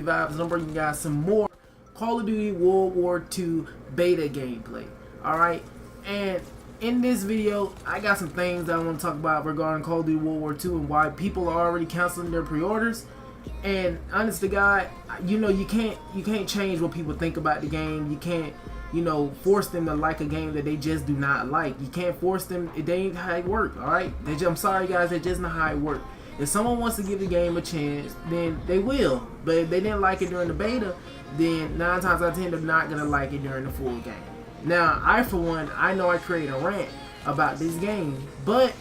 Vibes, and I'm bringing you guys some more Call of Duty World War II beta gameplay. Alright, and in this video, I got some things that I want to talk about regarding Call of Duty World War II and why people are already canceling their pre-orders. And honest to God, you know, you can't change what people think about the game. You can't, you know, force them to like a game that they just do not like. You can't force them. It ain't how it work. All right, I'm sorry guys, that's just not how it work. If someone wants to give the game a chance, then they will. But if they didn't like it during the beta, then 9 times out of 10 they're not gonna like it during the full game. Now, I for one, I know I created a rant about this game, but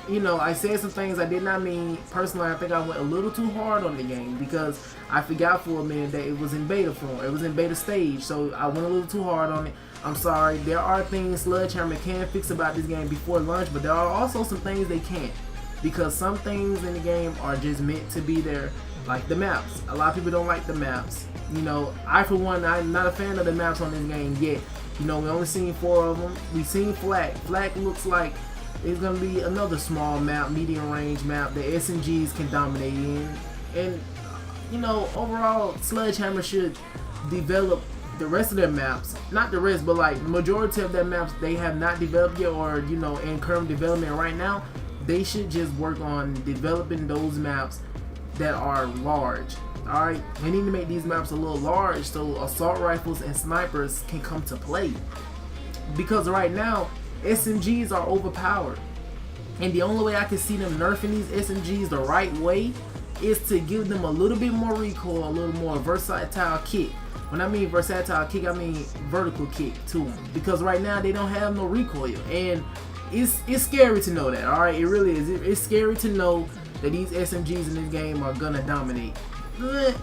you know, I said some things I did not mean. Personally, I think I went a little too hard on the game because I forgot for a minute that it was in beta form. It was in beta stage, so I went a little too hard on it. I'm sorry. There are things Sledgehammer can fix about this game before launch, but there are also some things they can't, because some things in the game are just meant to be there, like the maps. A lot of people don't like the maps. You know, I for one, I'm not a fan of the maps on this game yet. You know, we only seen 4 of them. We've seen Flak. Flak looks like it's going to be another small map, medium range map that SMGs can dominate in. And, you know, overall, Sledgehammer should develop the rest of their maps. Not the rest, but like the majority of their maps they have not developed yet, or, you know, in current development right now. They should just work on developing those maps that are large. Alright, they need to make these maps a little large so assault rifles and snipers can come to play. Because right now, SMGs are overpowered. And the only way I can see them nerfing these SMGs the right way is to give them a little bit more recoil, a little more versatile kick. When I mean versatile kick, I mean vertical kick to them. Because right now, they don't have no recoil. And it's scary to know that, alright? It really is. It's scary to know that these SMGs in this game are gonna dominate.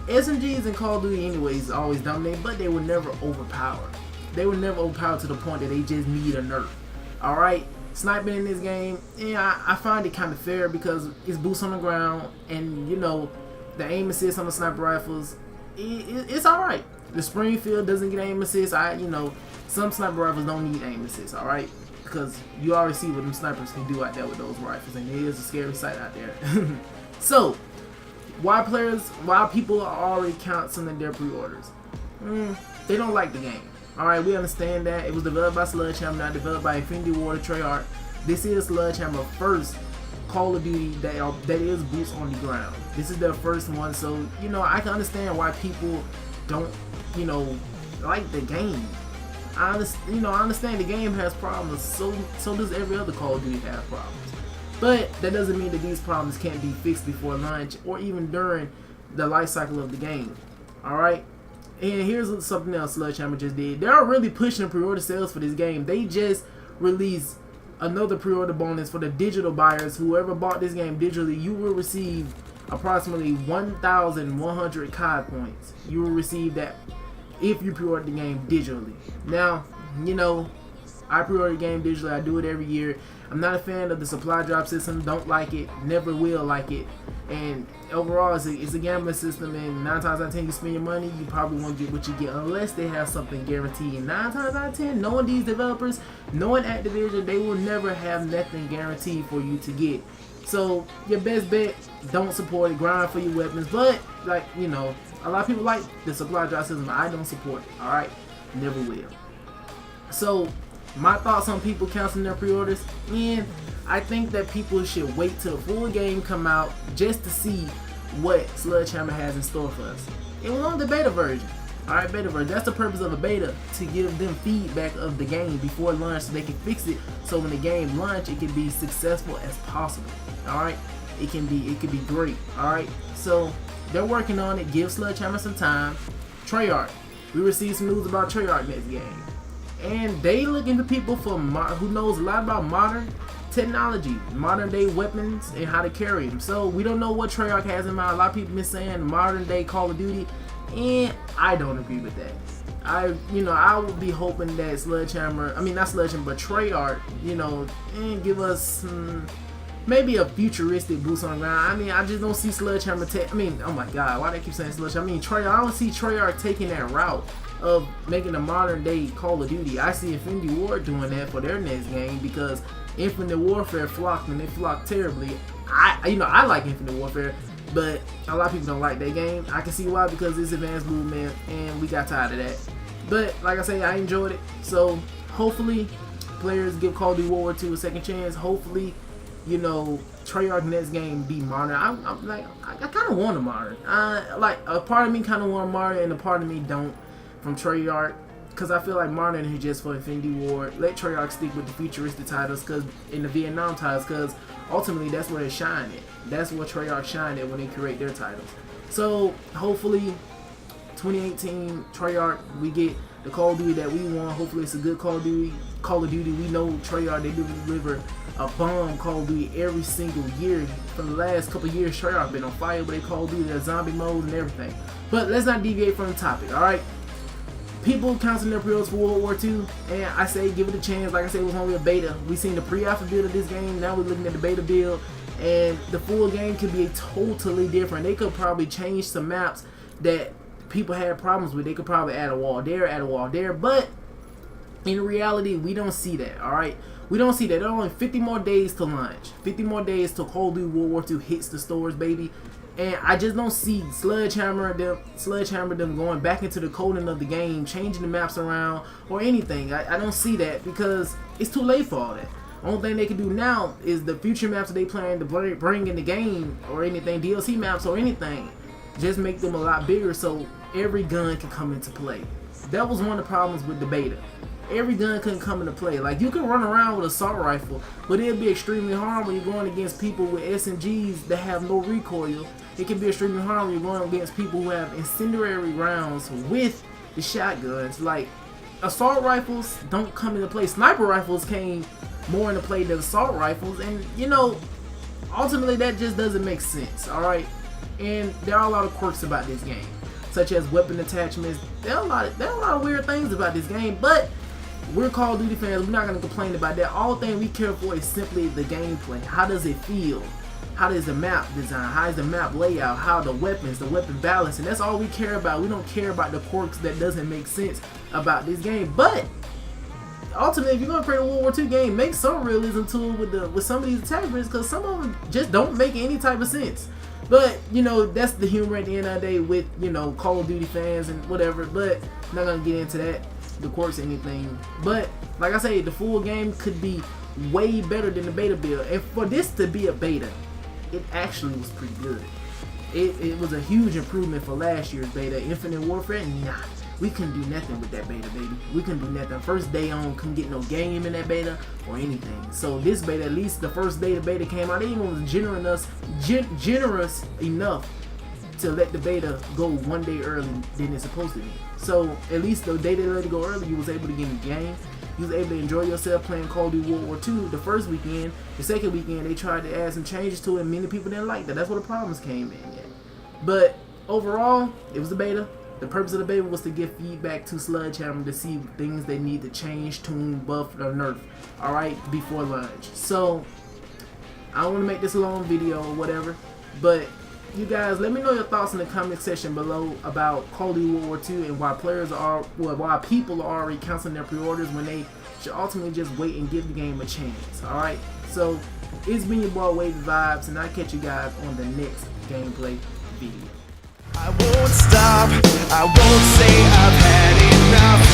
SMGs in Call of Duty anyways always dominate, but they were never overpowered. They were never overpowered to the point that they just need a nerf. Alright, sniping in this game, yeah, I find it kind of fair because it's boots on the ground, and you know, the aim assist on the sniper rifles, it's alright. The Springfield doesn't get aim assist. You know, some sniper rifles don't need aim assist, alright? Because you already see what them snipers can do out there with those rifles, and it is a scary sight out there. So, why people are already canceling their pre-orders? They don't like the game. Alright, we understand that. It was developed by Sledgehammer, not developed by Infinity Ward or Treyarch. This is Sledgehammer's first Call of Duty that is boots on the ground. This is their first one, so, you know, I can understand why people don't, you know, like the game. I understand the game has problems, so does every other Call of Duty have problems. But that doesn't mean that these problems can't be fixed before launch or even during the life cycle of the game. Alright? And here's something else Sledgehammer just did. They're really pushing pre-order sales for this game. They just released another pre-order bonus for the digital buyers. Whoever bought this game digitally, you will receive approximately 1,100 COD points. You will receive that if you pre-order the game digitally. Now, you know, I pre-order the game digitally. I do it every year. I'm not a fan of the supply drop system. Don't like it. Never will like it. And overall, it's a gambling system. And 9 times out of 10, you spend your money, you probably won't get what you get unless they have something guaranteed. And 9 times out of 10, knowing these developers, knowing Activision, they will never have nothing guaranteed for you to get. So your best bet, don't support it. Grind for your weapons. But like, you know, a lot of people like the supply drop system. I don't support it. All right, never will. So my thoughts on people canceling their pre-orders, and I think that people should wait till the full game come out just to see what Sledgehammer has in store for us. It was on the beta version. Alright, beta version. That's the purpose of a beta, to give them feedback of the game before launch so they can fix it, so when the game launch it can be successful as possible. Alright? It can be great. Alright? So they're working on it. Give Sledgehammer some time. Treyarch. We received some news about Treyarch next game. And they looking to people who knows a lot about modern technology, modern day weapons, and how to carry them. So we don't know what Treyarch has in mind. A lot of people been saying modern day Call of Duty, and I don't agree with that. I would be hoping that Treyarch, you know, and give us maybe a futuristic boots on the ground. I mean, I just don't see Sledgehammer oh my god, why do I keep saying Sledgehammer? I mean, Treyarch, I don't see Treyarch taking that route of making a modern day Call of Duty. I see Infinity Ward doing that for their next game because Infinite Warfare flopped, and they flopped terribly. I like Infinite Warfare. but a lot of people don't like that game. I can see why, because it's advanced movement and we got tired of that. But like I say, I enjoyed it. So hopefully players give Call of Duty World War II a second chance. Hopefully, you know, Treyarch next game be modern. I'm like, I kind of want a modern. Like a part of me kind of want a modern, and a part of me don't from Treyarch, because I feel like modern is just for Infinity War. Let Treyarch stick with the futuristic titles, because in the Vietnam titles, because ultimately that's where they shine at. That's what Treyarch shine at when they create their titles. So hopefully 2018 Treyarch, we get the Call of Duty that we want. Hopefully it's a good Call of Duty. We know Treyarch, they do deliver a bomb Call of Duty every single year. For the last couple of years, Treyarch been on fire, but they Call of Duty, their zombie modes and everything. But let's not deviate from the topic, alright? People counting their pre-orders for World War II, and I say give it a chance. Like I said, it was only a beta. We seen the pre-alpha build of this game, now we're looking at the beta build, and the full game could be totally different. They could probably change some maps that people had problems with. They could probably add a wall there, add a wall there, but in reality, we don't see that, alright? We don't see that. There are only 50 more days to launch. 50 more days till Call of Duty World War II hits the stores, baby. And I just don't see Sledgehammer them going back into the coding of the game, changing the maps around, or anything. I don't see that, because it's too late for all that. Only thing they can do now is the future maps that they plan to bring in the game, or anything, DLC maps or anything, just make them a lot bigger so every gun can come into play. That was one of the problems with the beta. Every gun couldn't come into play. Like, you can run around with an assault rifle, but it'll be extremely hard when you're going against people with SMGs that have no recoil. It can be extremely hard when you're going against people who have incendiary rounds with the shotguns. Like, assault rifles don't come into play. Sniper rifles came more into play than assault rifles, and you know, ultimately that just doesn't make sense, alright? And there are a lot of quirks about this game, such as weapon attachments. There are a lot of weird things about this game, but we're Call of Duty fans, we're not going to complain about that. All thing we care for is simply the gameplay. How does it feel? How does the map design? How is the map layout? How are the weapons, the weapon balance? And that's all we care about. We don't care about the quirks that doesn't make sense about this game. But ultimately, if you're going to create a World War II game, make some realism to it with some of these attachments, because some of them just don't make any type of sense. But, you know, that's the humor at the end of the day with, you know, Call of Duty fans and whatever. But I'm not going to get into that, the quirks or anything. But like I say, the full game could be way better than the beta build. And for this to be a beta, it actually was pretty good. It was a huge improvement for last year's beta. Infinite Warfare, nah, we couldn't do nothing with that beta, baby. We couldn't do nothing. First day on, couldn't get no game in that beta or anything. So this beta, at least the first day the beta came out, they even was generous enough to let the beta go one day early than it's supposed to be. So at least the day they let it go early, you was able to get in the game. You was able to enjoy yourself playing Call of Duty World War II the first weekend. The second weekend, they tried to add some changes to it, and many people didn't like that. That's where the problems came in. But overall, it was a beta. The purpose of the beta was to give feedback to Sledgehammer to see things they need to change, tune, buff, or nerf, alright, before launch. So, I don't want to make this a long video or whatever, but you guys, let me know your thoughts in the comment section below about Call of Duty World War II and why why people are already canceling their pre-orders when they should ultimately just wait and give the game a chance. Alright, so it's been your boy WV-Vibes, and I'll catch you guys on the next gameplay video. I won't stop, I won't say I've had enough.